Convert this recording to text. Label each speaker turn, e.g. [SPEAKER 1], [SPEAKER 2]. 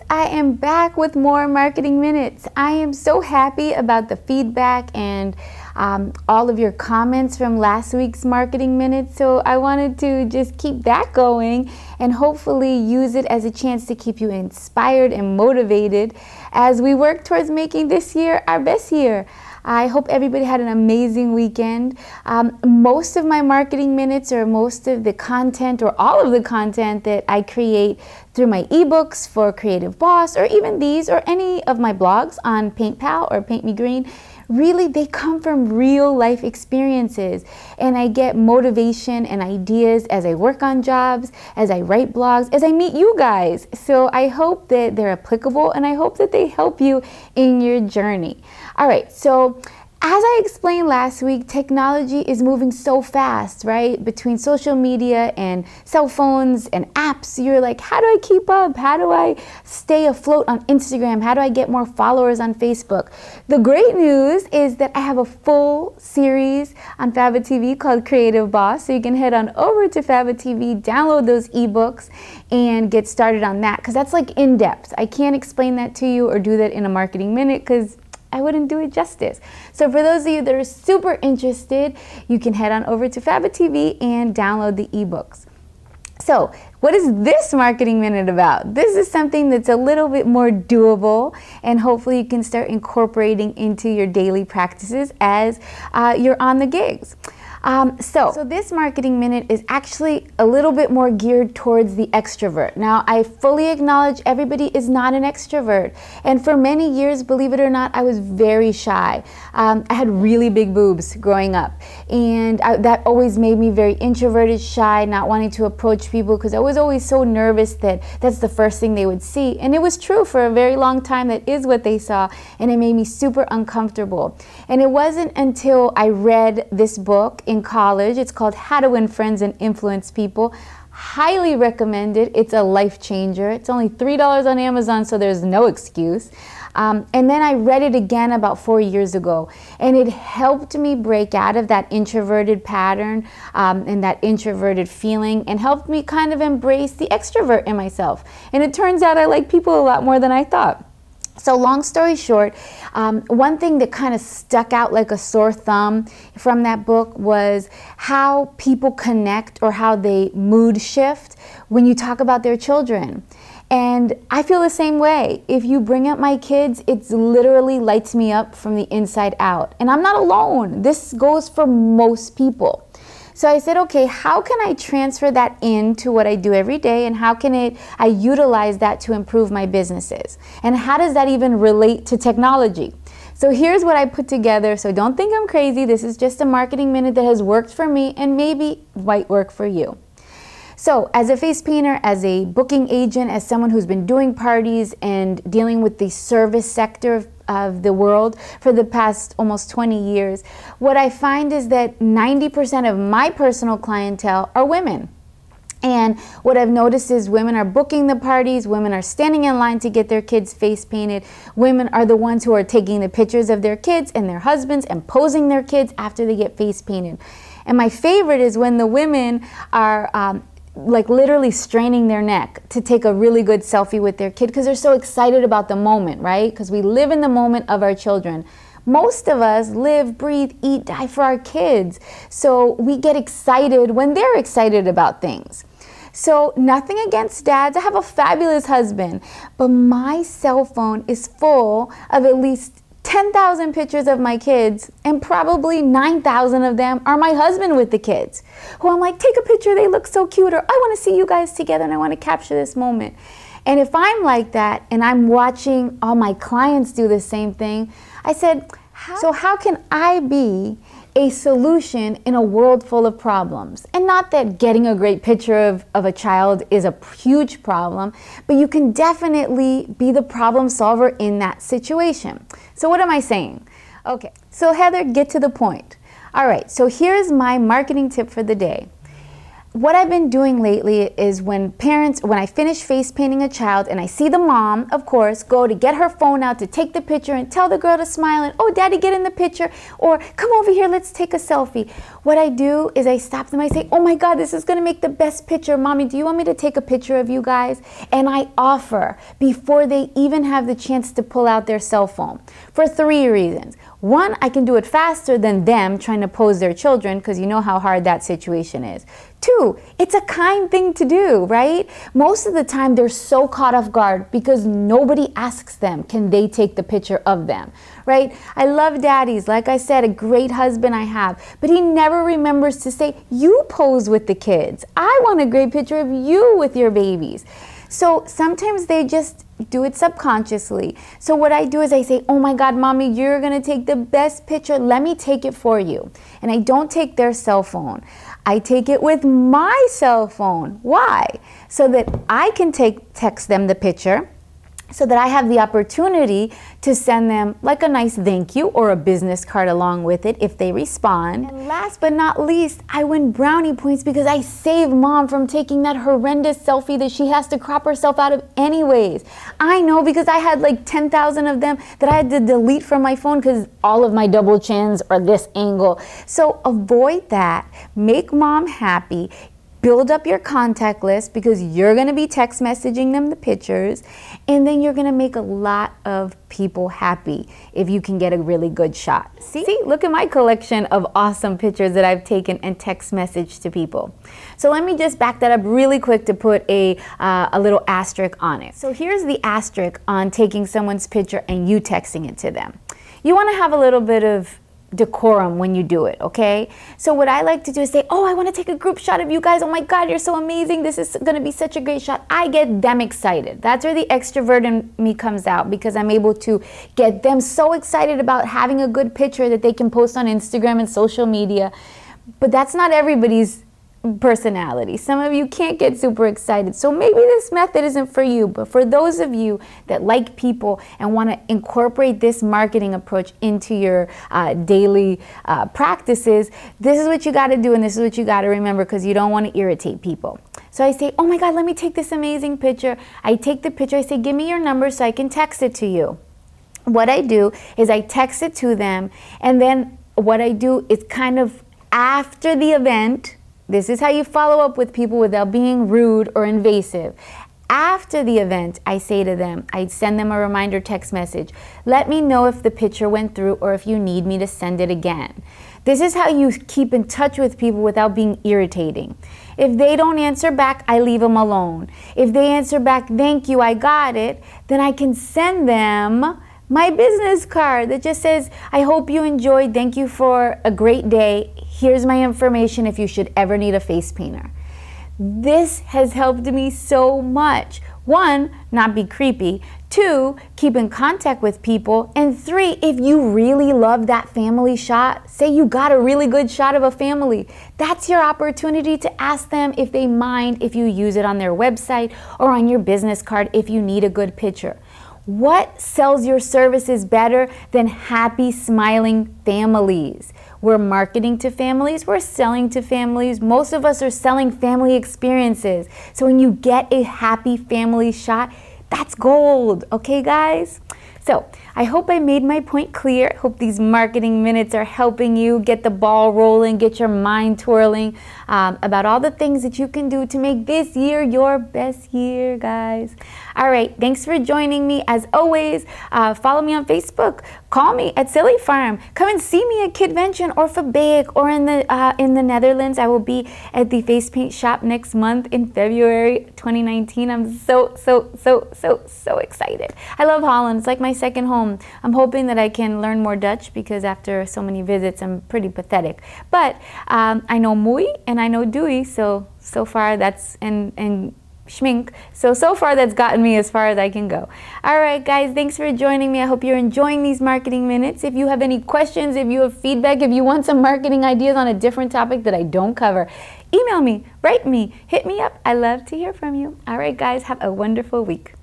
[SPEAKER 1] I am back with more Marketing Minutes. I am so happy about the feedback and all of your comments from last week's Marketing Minutes. So I wanted to just keep that going and hopefully use it as a chance to keep you inspired and motivated as we work towards making this year our best year. I hope everybody had an amazing weekend. Most of my Marketing Minutes, or most of the content, or all of the content that I create through my ebooks for Creative Boss, or even these, or any of my blogs on PaintPal or Paint Me Green, really they come from real life experiences, and I get motivation and ideas as I work on jobs, as I write blogs, as I meet you guys. So I hope that they're applicable, and I hope that they help you in your journey. All right, so as I explained last week, technology is moving so fast, right? Between social media and cell phones and apps, you're like, how do I keep up? How do I stay afloat on Instagram? How do I get more followers on Facebook? The great news is that I have a full series on Faba TV called Creative Boss. So you can head on over to Faba TV, download those ebooks, and get started on that, because that's like in depth. I can't explain that to you or do that in a Marketing Minute because I wouldn't do it justice. So for those of you that are super interested, you can head on over to Faba TV and download the ebooks. So what is this Marketing Minute about? This is something that's a little bit more doable, and hopefully you can start incorporating into your daily practices as you're on the gigs. So this Marketing Minute is actually a little bit more geared towards the extrovert. Now, I fully acknowledge everybody is not an extrovert. And for many years, believe it or not, I was very shy. I had really big boobs growing up. And that always made me very introverted, shy, not wanting to approach people because I was always so nervous that that's the first thing they would see. And it was true for a very long time. That is what they saw. And it made me super uncomfortable. And it wasn't until I read this book in college. It's called How to Win Friends and Influence People. Highly recommend it. It's a life changer. It's only $3 on Amazon, so there's no excuse. And then I read it again about 4 years ago, and it helped me break out of that introverted pattern and that introverted feeling, and helped me kind of embrace the extrovert in myself. And it turns out I like people a lot more than I thought. So long story short, one thing that kind of stuck out like a sore thumb from that book was how people connect, or how they mood shift when you talk about their children. And I feel the same way. If you bring up my kids, it literally lights me up from the inside out. And I'm not alone. This goes for most people. So I said, okay, how can I transfer that into what I do every day, and how can I utilize that to improve my businesses? And how does that even relate to technology? So here's what I put together. So don't think I'm crazy. This is just a Marketing Minute that has worked for me and maybe might work for you. So as a face painter, as a booking agent, as someone who's been doing parties and dealing with the service sector of the world for the past almost 20 years, what I find is that 90% of my personal clientele are women. And what I've noticed is women are booking the parties, women are standing in line to get their kids face painted, women are the ones who are taking the pictures of their kids and their husbands and posing their kids after they get face painted. And my favorite is when the women are like literally straining their neck to take a really good selfie with their kid because they're so excited about the moment, right? Because we live in the moment of our children. Most of us live, breathe, eat, die for our kids. So we get excited when they're excited about things. So nothing against dads. I have a fabulous husband, but my cell phone is full of at least 10,000 pictures of my kids, and probably 9,000 of them are my husband with the kids, who I'm like, take a picture, they look so cute, or I want to see you guys together and I want to capture this moment. And if I'm like that and I'm watching all my clients do the same thing, I said, so how can I be a solution in a world full of problems? And not that getting a great picture of a child is a huge problem, but you can definitely be the problem solver in that situation. So what am I saying? Okay, so Heather, get to the point. All right, so here's my marketing tip for the day. what I've been doing lately is when I finish face painting a child and I see the mom, of course, go to get her phone out to take the picture and tell the girl to smile and, oh, daddy, get in the picture, or come over here, let's take a selfie. What I do is I stop them, I say, oh my God, this is gonna make the best picture. Mommy, do you want me to take a picture of you guys? And I offer before they even have the chance to pull out their cell phone for 3 reasons. One, I can do it faster than them trying to pose their children, because you know how hard that situation is. 2, it's a kind thing to do, right? Most of the time they're so caught off guard because nobody asks them, can they take the picture of them, right? I love daddies. Like I said, a great husband I have, but he never remembers to say, you pose with the kids. I want a great picture of you with your babies. So sometimes they just do it subconsciously. So what I do is I say, oh my God, mommy, you're gonna take the best picture. Let me take it for you. And I don't take their cell phone. I take it with my cell phone. Why? So that I can text them the picture, so that I have the opportunity to send them like a nice thank you or a business card along with it if they respond. And last but not least, I win brownie points because I save mom from taking that horrendous selfie that she has to crop herself out of anyways. I know, because I had like 10,000 of them that I had to delete from my phone because all of my double chins are this angle. So avoid that. Make mom happy. Build up your contact list because you're going to be text messaging them the pictures, and then you're going to make a lot of people happy if you can get a really good shot. See, look at my collection of awesome pictures that I've taken and text messaged to people. So let me just back that up really quick to put a little asterisk on it. So here's the asterisk on taking someone's picture and you texting it to them. You want to have a little bit of decorum when you do it, okay? So what I like to do is say, oh, I want to take a group shot of you guys. Oh my God, you're so amazing. This is going to be such a great shot. I get them excited. That's where the extrovert in me comes out, because I'm able to get them so excited about having a good picture that they can post on Instagram and social media. But that's not everybody's personality. Some of you can't get super excited, so maybe this method isn't for you. But for those of you that like people and want to incorporate this marketing approach into your daily practices, this is what you got to do, and this is what you got to remember, because you don't want to irritate people. So I say, oh my God, let me take this amazing picture. I take the picture, I say, give me your number so I can text it to you. What I do is I text it to them, and then what I do is kind of after the event, this is how you follow up with people without being rude or invasive. After the event, I say to them, I send them a reminder text message. Let me know if the picture went through or if you need me to send it again. This is how you keep in touch with people without being irritating. If they don't answer back, I leave them alone. If they answer back, thank you, I got it, then I can send them my business card that just says, I hope you enjoyed, thank you for a great day, here's my information if you should ever need a face painter. This has helped me so much. 1, not be creepy. 2, keep in contact with people. And 3, if you really love that family shot, say you got a really good shot of a family, that's your opportunity to ask them if they mind if you use it on their website or on your business card if you need a good picture. What sells your services better than happy, smiling families? We're marketing to families, we're selling to families. Most of us are selling family experiences. So when you get a happy family shot, that's gold, okay guys? So I hope I made my point clear. I hope these marketing minutes are helping you get the ball rolling, get your mind twirling about all the things that you can do to make this year your best year, guys. All right, thanks for joining me. As always, follow me on Facebook. Call me at Silly Farm. Come and see me at Kidvention or Fabeik or in the Netherlands. I will be at the Face Paint Shop next month in February 2019. I'm so excited. I love Holland. It's like my second home. I'm hoping that I can learn more Dutch because after so many visits, I'm pretty pathetic. But I know mooi and I know doei, so far that's, and schmink. So far that's gotten me as far as I can go. All right, guys, thanks for joining me. I hope you're enjoying these marketing minutes. If you have any questions, if you have feedback, if you want some marketing ideas on a different topic that I don't cover, email me, write me, hit me up. I love to hear from you. All right, guys, have a wonderful week.